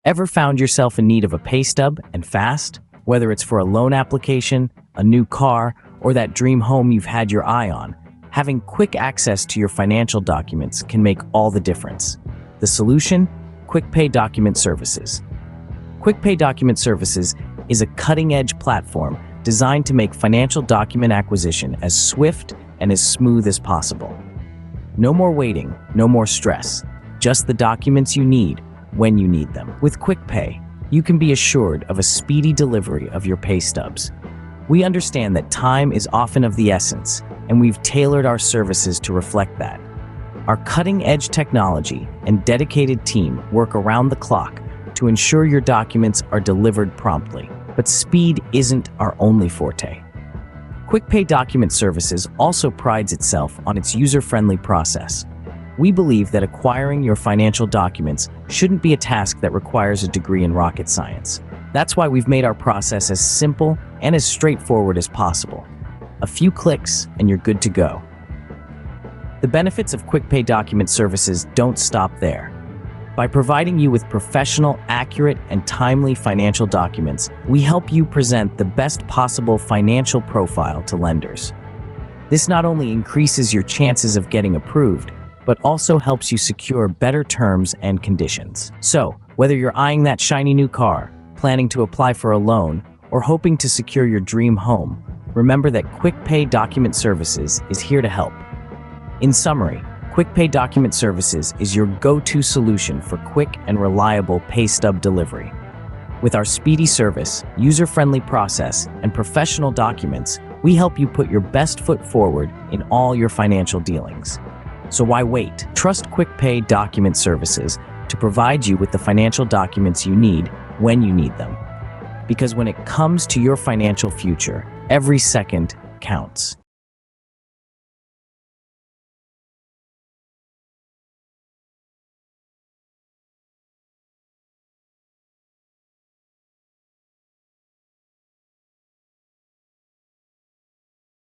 Ever found yourself in need of a pay stub and fast? Whether it's for a loan application, a new car, or that dream home you've had your eye on, having quick access to your financial documents can make all the difference. The solution? QuickPay Document Services. QuickPay Document Services is a cutting-edge platform designed to make financial document acquisition as swift and as smooth as possible. No more waiting, no more stress, just the documents you need when you need them. With QuickPay, you can be assured of a speedy delivery of your pay stubs. We understand that time is often of the essence, and we've tailored our services to reflect that. Our cutting-edge technology and dedicated team work around the clock to ensure your documents are delivered promptly. But speed isn't our only forte. QuickPay Document Services also prides itself on its user-friendly process. We believe that acquiring your financial documents shouldn't be a task that requires a degree in rocket science. That's why we've made our process as simple and as straightforward as possible. A few clicks and you're good to go. The benefits of QuickPay Document Services don't stop there. By providing you with professional, accurate, and timely financial documents, we help you present the best possible financial profile to lenders. This not only increases your chances of getting approved, but also helps you secure better terms and conditions. So, whether you're eyeing that shiny new car, planning to apply for a loan, or hoping to secure your dream home, remember that QuickPay Document Services is here to help. In summary, QuickPay Document Services is your go-to solution for quick and reliable pay stub delivery. With our speedy service, user-friendly process, and professional documents, we help you put your best foot forward in all your financial dealings. So why wait? Trust QuickPay Document Services to provide you with the financial documents you need when you need them. Because when it comes to your financial future, every second counts.